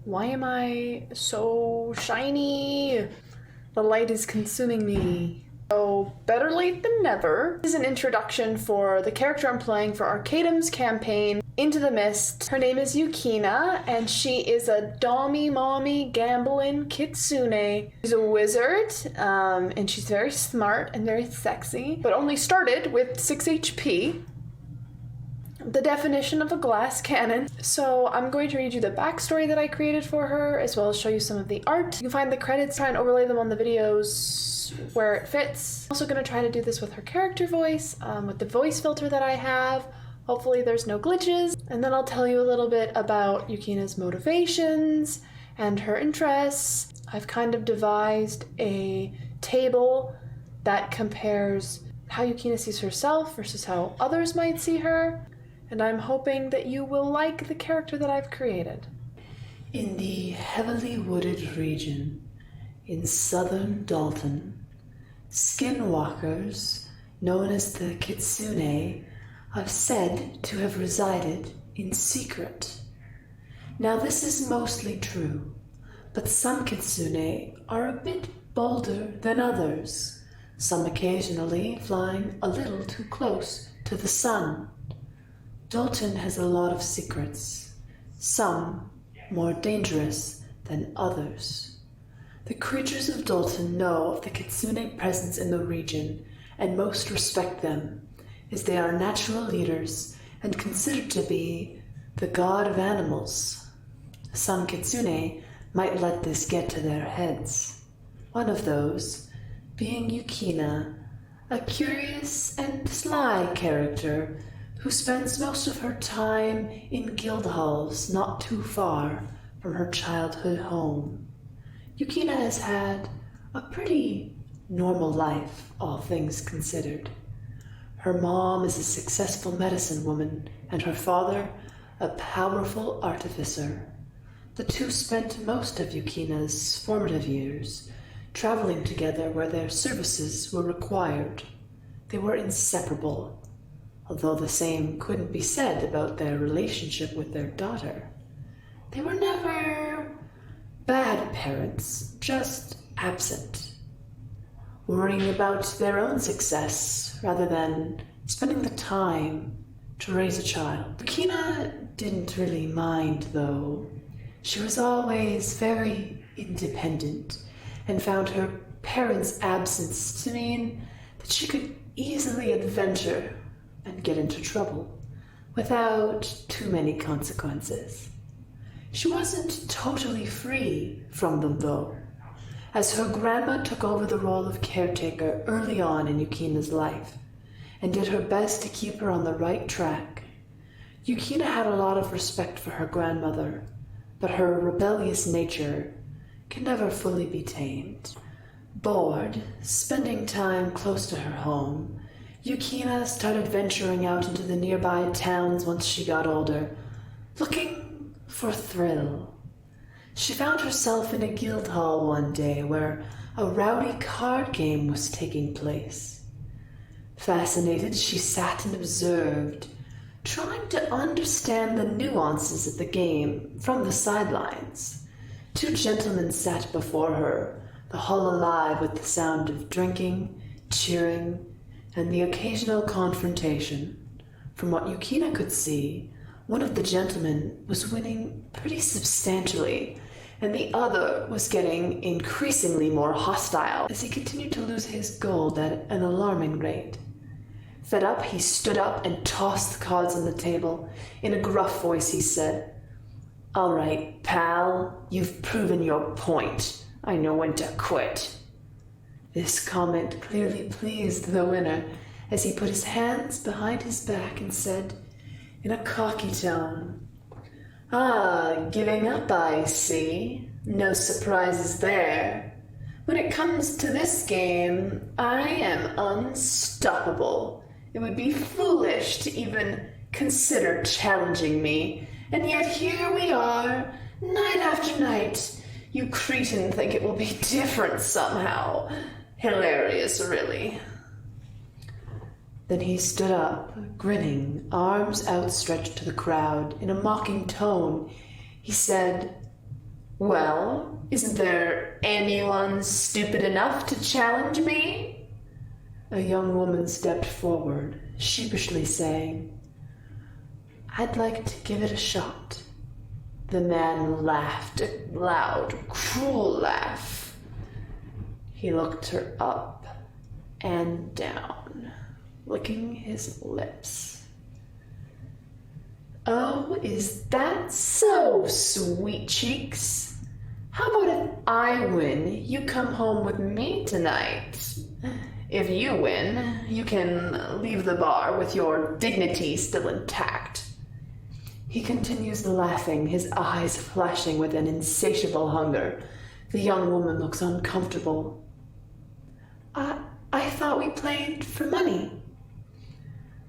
Why am I so shiny? The light is consuming me. So, better late than never. This is an introduction for the character I'm playing for Arcadum's campaign, Into the Mist. Her name is Yukina, and she is a dommy mommy gambling kitsune. She's a wizard, and she's very smart and very sexy, but only started with 6 HP. The definition of a glass cannon. So I'm going to read you the backstory that I created for her, as well as show you some of the art. You can find the credits, try and overlay them on the videos where it fits. I'm also going to try to do this with her character voice, with the voice filter that I have. Hopefully there's no glitches. And then I'll tell you a little bit about Yukina's motivations and her interests. I've kind of devised a table that compares how Yukina sees herself versus how others might see her. And I'm hoping that you will like the character that I've created. In the heavily wooded region in southern Dalton, skinwalkers, known as the kitsune, are said to have resided in secret. Now this is mostly true, but some kitsune are a bit bolder than others, some occasionally flying a little too close to the sun. Dalton has a lot of secrets, some more dangerous than others. The creatures of Dalton know of the kitsune presence in the region, and most respect them, as they are natural leaders and considered to be the god of animals. Some kitsune might let this get to their heads. One of those being Yukina, a curious and sly character who spends most of her time in guild halls not too far from her childhood home. Yukina has had a pretty normal life, all things considered. Her mom is a successful medicine woman, and her father a powerful artificer. The two spent most of Yukina's formative years traveling together where their services were required. They were inseparable, although the same couldn't be said about their relationship with their daughter. They were never bad parents, just absent, worrying about their own success rather than spending the time to raise a child. Yukina didn't really mind, though. She was always very independent and found her parents' absence to mean that she could easily adventure and get into trouble without too many consequences. She wasn't totally free from them, though, as her grandma took over the role of caretaker early on in Yukina's life and did her best to keep her on the right track. Yukina had a lot of respect for her grandmother, but her rebellious nature can never fully be tamed. Bored, spending time close to her home, Yukina started venturing out into the nearby towns once she got older, looking for thrill. She found herself in a guild hall one day where a rowdy card game was taking place. Fascinated, she sat and observed, trying to understand the nuances of the game from the sidelines. Two gentlemen sat before her, the hall alive with the sound of drinking, cheering, and the occasional confrontation. From what Yukina could see, one of the gentlemen was winning pretty substantially, and the other was getting increasingly more hostile as he continued to lose his gold at an alarming rate. Fed up, he stood up and tossed the cards on the table. In a gruff voice, he said, "All right, pal, you've proven your point. I know when to quit." This comment clearly pleased the winner, as he put his hands behind his back and said, in a cocky tone, "Ah, giving up, I see. No surprises there. When it comes to this game, I am unstoppable. It would be foolish to even consider challenging me, and yet here we are, night after night. You Cretan think it will be different somehow. Hilarious, really." Then he stood up, grinning, arms outstretched to the crowd. In a mocking tone, he said, Well, isn't there anyone stupid enough to challenge me? A young woman stepped forward, sheepishly saying, I'd like to give it a shot. The man laughed a loud, cruel laugh. He looked her up and down, licking his lips. Oh, is that so, sweet cheeks? How about if I win, you come home with me tonight? If you win, you can leave the bar with your dignity still intact. He continues laughing, his eyes flashing with an insatiable hunger. The young woman looks uncomfortable. I thought we played for money.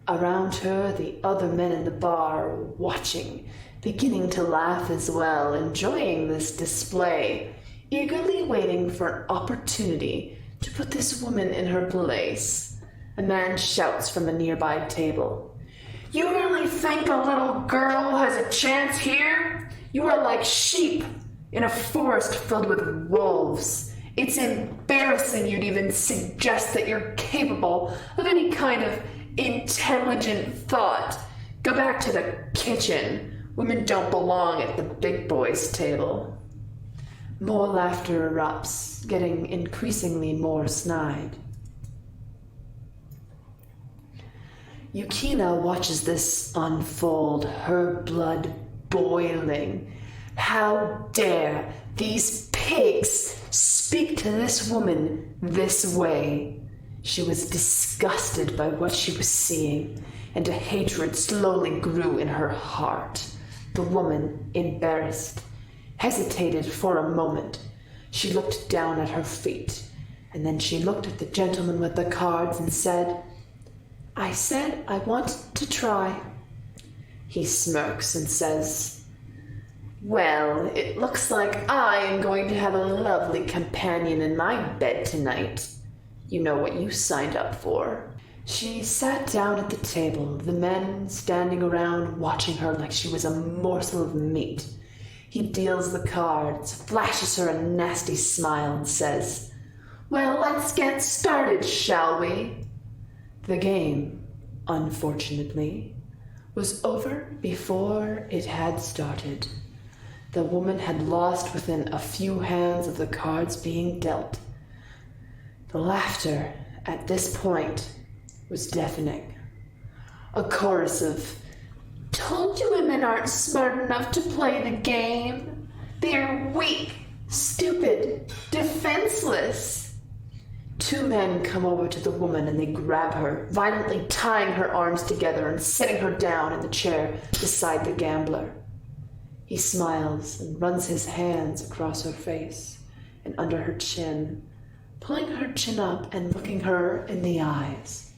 Around her, the other men in the bar are watching, beginning to laugh as well, enjoying this display, eagerly waiting for an opportunity to put this woman in her place. A man shouts from a nearby table. You really think a little girl has a chance here? You are like sheep in a forest filled with wolves. It's embarrassing you'd even suggest that you're capable of any kind of intelligent thought. Go back to the kitchen. Women don't belong at the big boys' table. More laughter erupts, getting increasingly more snide. Yukina watches this unfold, her blood boiling. How dare these pigs speak to this woman this way? She was disgusted by what she was seeing, and a hatred slowly grew in her heart. The woman, embarrassed, hesitated for a moment. She looked down at her feet, and then she looked at the gentleman with the cards and said, I said I want to try. He smirks and says, Well, it looks like I am going to have a lovely companion in my bed tonight. You know what you signed up for. She sat down at the table, the men standing around watching her like she was a morsel of meat. He deals the cards, flashes her a nasty smile, and says, Well, let's get started, shall we? The game, unfortunately, was over before it had started. The woman had lost within a few hands of the cards being dealt. The laughter at this point was deafening. A chorus of, Told you women aren't smart enough to play the game. They're weak, stupid, defenseless. Two men come over to the woman and they grab her, violently tying her arms together and setting her down in the chair beside the gambler. He smiles and runs his hands across her face and under her chin, pulling her chin up and looking her in the eyes.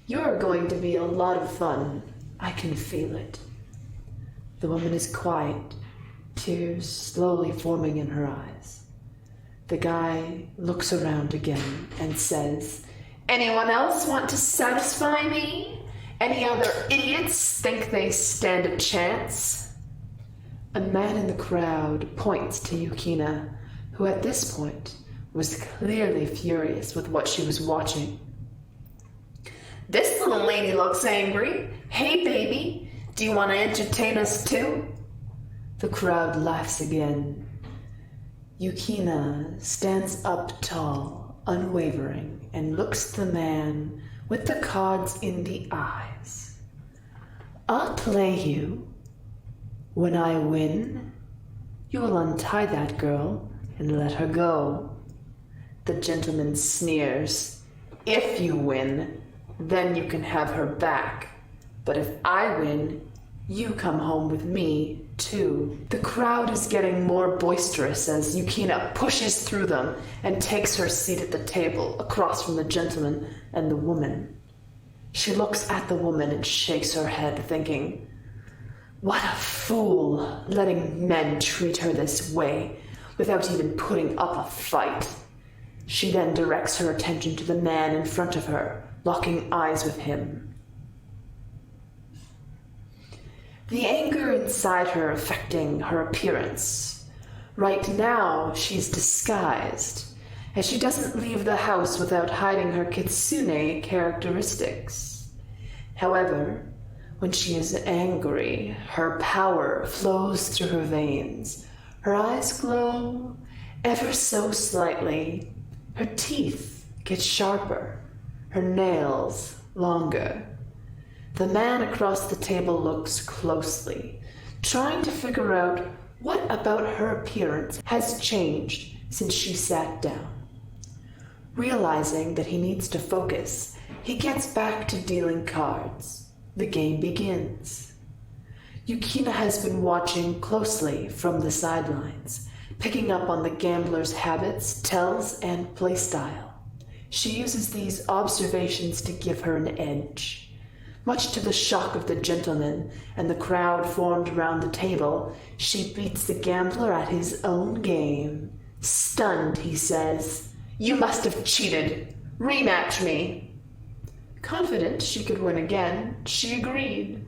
You're going to be a lot of fun. I can feel it. The woman is quiet, tears slowly forming in her eyes. The guy looks around again and says, Anyone else want to satisfy me? Any other idiots think they stand a chance? A man in the crowd points to Yukina, who at this point was clearly furious with what she was watching. This little lady looks angry. Hey, baby, do you want to entertain us too? The crowd laughs again. Yukina stands up tall, unwavering, and looks the man with the cards in the eyes. I'll play you. When I win, you will untie that girl and let her go. The gentleman sneers. If you win, then you can have her back. But if I win, you come home with me, too. The crowd is getting more boisterous as Yukina pushes through them and takes her seat at the table across from the gentleman and the woman. She looks at the woman and shakes her head, thinking, What a fool, letting men treat her this way without even putting up a fight. She then directs her attention to the man in front of her, locking eyes with him. The anger inside her affecting her appearance. Right now, she's disguised, as she doesn't leave the house without hiding her kitsune characteristics. However, when she is angry, her power flows through her veins. Her eyes glow ever so slightly. Her teeth get sharper, her nails longer. The man across the table looks closely, trying to figure out what about her appearance has changed since she sat down. Realizing that he needs to focus, he gets back to dealing cards. The game begins. Yukina has been watching closely from the sidelines, picking up on the gambler's habits, tells, and playstyle. She uses these observations to give her an edge. Much to the shock of the gentleman and the crowd formed around the table, she beats the gambler at his own game. Stunned, he says, "You must have cheated. Rematch me." Confident she could win again, she agreed.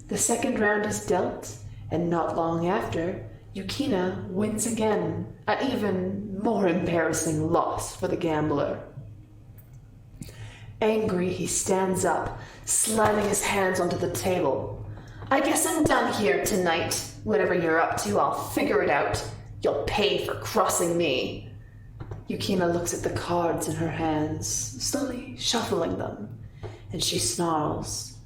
The second round is dealt, and not long after, Yukina wins again, an even more embarrassing loss for the gambler. Angry, he stands up, slamming his hands onto the table. "I guess I'm done here tonight. Whatever you're up to, I'll figure it out. You'll pay for crossing me." Yukina looks at the cards in her hands, slowly shuffling them, and she snarls,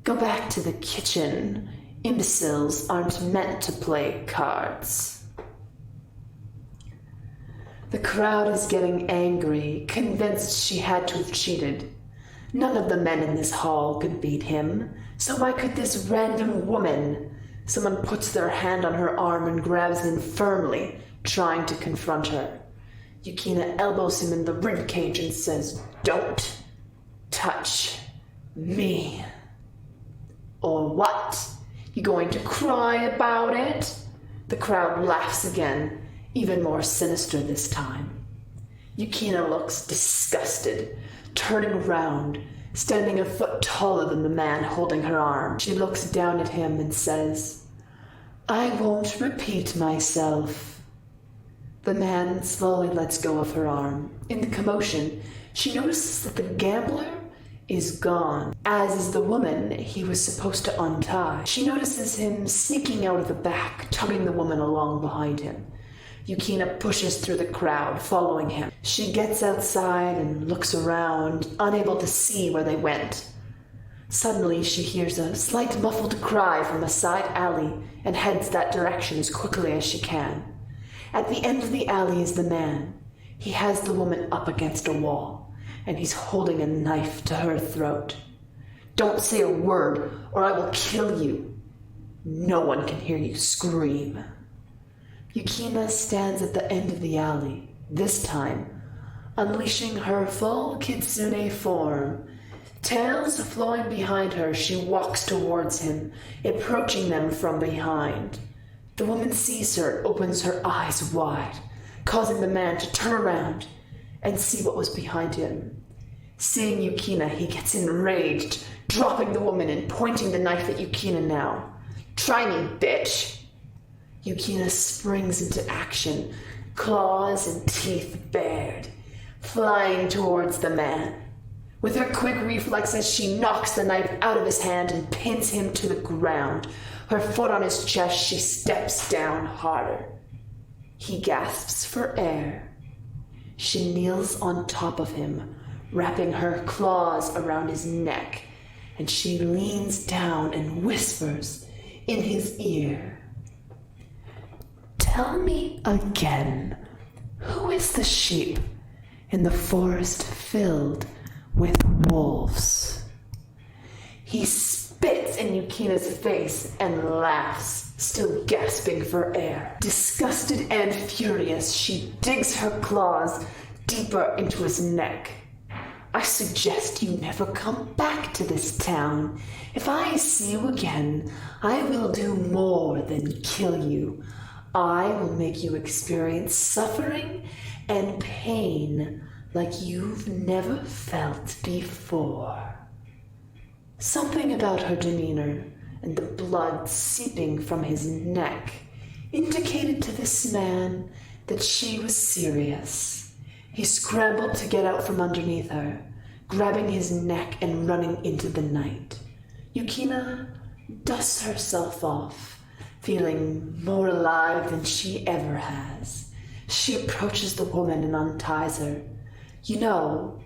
"Go back to the kitchen. Imbeciles aren't meant to play cards." The crowd is getting angry, convinced she had to have cheated. None of the men in this hall could beat him, so why could this random woman? Someone puts their hand on her arm and grabs him firmly, trying to confront her. Yukina elbows him in the ribcage and says, "Don't touch me." "Or what? You going to cry about it?" The crowd laughs again, even more sinister this time. Yukina looks disgusted, turning around, standing a foot taller than the man holding her arm. She looks down at him and says, "I won't repeat myself." The man slowly lets go of her arm. In the commotion, she notices that the gambler is gone, as is the woman he was supposed to untie. She notices him sneaking out of the back, tugging the woman along behind him. Yukina pushes through the crowd, following him. She gets outside and looks around, unable to see where they went. Suddenly, she hears a slight muffled cry from a side alley and heads that direction as quickly as she can. At the end of the alley is the man. He has the woman up against a wall, and he's holding a knife to her throat. "Don't say a word, or I will kill you. No one can hear you scream." Yukina stands at the end of the alley, this time unleashing her full kitsune form. Tails flowing behind her, she walks towards him, approaching them from behind. The woman sees her, opens her eyes wide, causing the man to turn around and see what was behind him. Seeing Yukina, he gets enraged, dropping the woman and pointing the knife at Yukina now. "Try me, bitch!" Yukina springs into action, claws and teeth bared, flying towards the man. With her quick reflexes, she knocks the knife out of his hand and pins him to the ground. Her foot on his chest, she steps down harder. He gasps for air. She kneels on top of him, wrapping her claws around his neck, and she leans down and whispers in his ear, "Tell me again, who is the sheep in the forest filled with wolves?" He spits in Yukina's face and laughs, still gasping for air. Disgusted and furious, she digs her claws deeper into his neck. "I suggest you never come back to this town. If I see you again, I will do more than kill you. I will make you experience suffering and pain like you've never felt before." Something about her demeanor and the blood seeping from his neck indicated to this man that she was serious. He scrambled to get out from underneath her, grabbing his neck and running into the night. Yukina dusts herself off, feeling more alive than she ever has. She approaches the woman and unties her. You know,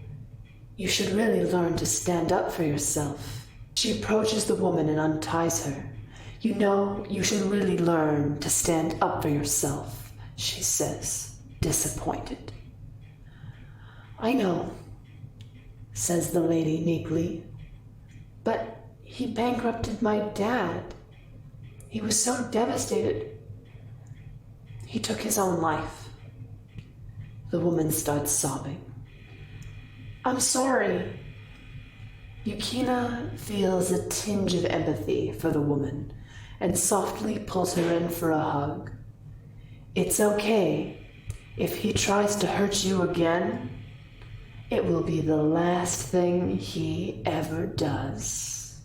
you should really learn to stand up for yourself. She approaches the woman and unties her. You know, you should really learn to stand up for yourself, she says, disappointed. I know, says the lady meekly, but he bankrupted my dad. He was so devastated. He took his own life. The woman starts sobbing. I'm sorry. Yukina feels a tinge of empathy for the woman and softly pulls her in for a hug. It's okay. If he tries to hurt you again, it will be the last thing he ever does.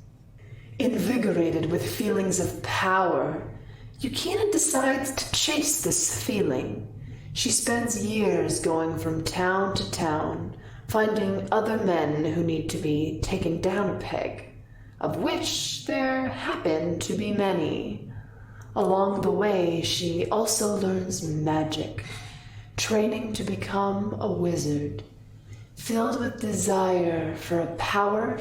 Invigorated with feelings of power, Yukina decides to chase this feeling. She spends years going from town to town, finding other men who need to be taken down a peg, of which there happen to be many. Along the way, she also learns magic, training to become a wizard, filled with desire for a power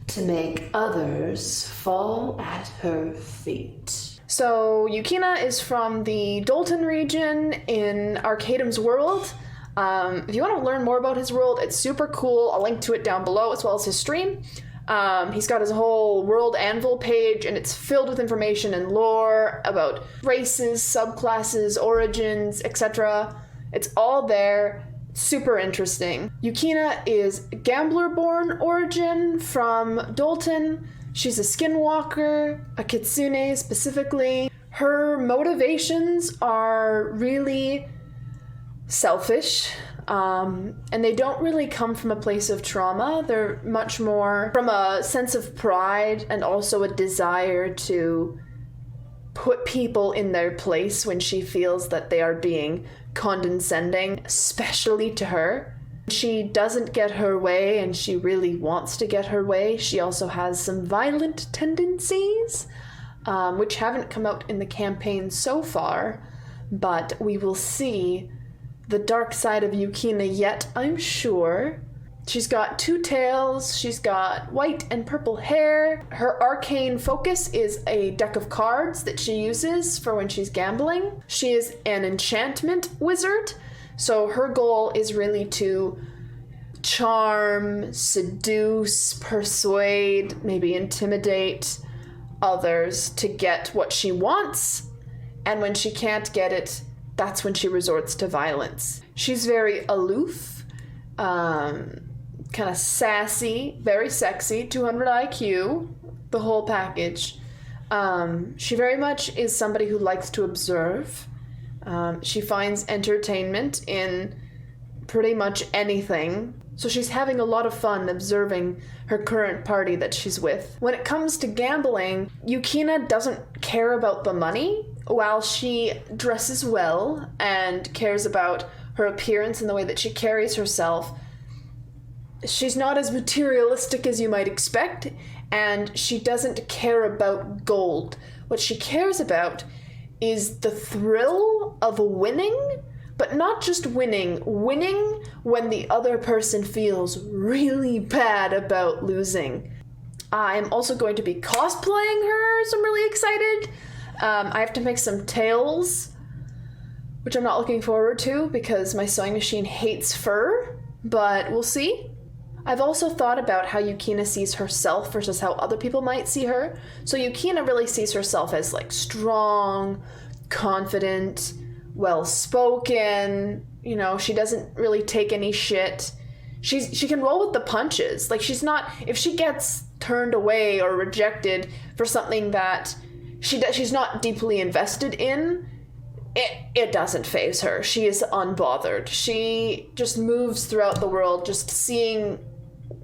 to make others fall at her feet. So Yukina is from the Dolton region in Arcadum's world. If you want to learn more about his world, it's super cool. I'll link to it down below as well as his stream. He's got his whole world anvil page, and it's filled with information and lore about races, subclasses, origins, etc. It's all there. Super interesting. Yukina is gambler-born origin from Dolton. She's a skinwalker, a kitsune specifically. Her motivations are really selfish, and they don't really come from a place of trauma. They're much more from a sense of pride and also a desire to put people in their place when she feels that they are being condescending, especially to her. She doesn't get her way, and she really wants to get her way. She also has some violent tendencies, which haven't come out in the campaign so far, but we will see the dark side of Yukina yet, I'm sure. She's got two tails, she's got white and purple hair. Her arcane focus is a deck of cards that she uses for when she's gambling. She is an enchantment wizard, so her goal is really to charm, seduce, persuade, maybe intimidate others to get what she wants, and when she can't get it, that's when she resorts to violence. She's very aloof, kind of sassy, very sexy, 200 IQ, the whole package. She very much is somebody who likes to observe. She finds entertainment in pretty much anything. So she's having a lot of fun observing her current party that she's with. When it comes to gambling, Yukina doesn't care about the money. While she dresses well and cares about her appearance and the way that she carries herself, she's not as materialistic as you might expect, and she doesn't care about gold. What she cares about is the thrill of winning, but not just winning when the other person feels really bad about losing. I'm also going to be cosplaying her, so I'm really excited. I have to make some tails, which I'm not looking forward to because my sewing machine hates fur, but we'll see. I've also thought about how Yukina sees herself versus how other people might see her. So Yukina really sees herself as like strong, confident, well-spoken. You know, she doesn't really take any shit. She can roll with the punches. Like, she's not, if she gets turned away or rejected for something that she's not deeply invested in, it doesn't faze her. She is unbothered. She just moves throughout the world, just seeing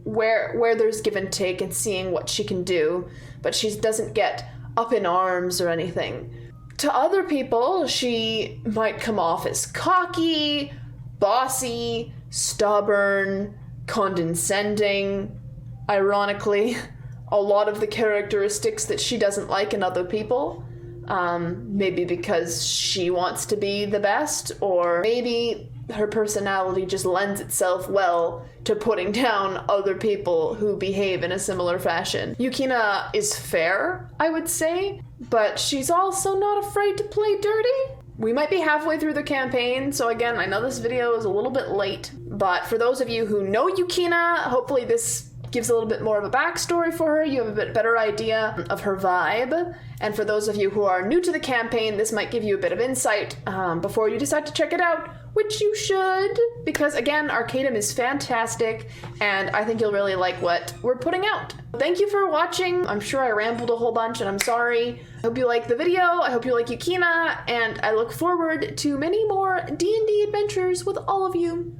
where there's give and take and seeing what she can do, but she doesn't get up in arms or anything. To other people, she might come off as cocky, bossy, stubborn, condescending. Ironically, a lot of the characteristics that she doesn't like in other people. Maybe because she wants to be the best, or maybe her personality just lends itself well to putting down other people who behave in a similar fashion. Yukina is fair, I would say, but she's also not afraid to play dirty. We might be halfway through the campaign, so again, I know this video is a little bit late, but for those of you who know Yukina, hopefully this gives a little bit more of a backstory for her. You have a bit better idea of her vibe. And for those of you who are new to the campaign, this might give you a bit of insight before you decide to check it out, which you should, because again, Arcadum is fantastic, and I think you'll really like what we're putting out. Thank you for watching. I'm sure I rambled a whole bunch, and I'm sorry. I hope you like the video, I hope you like Yukina, and I look forward to many more D&D adventures with all of you.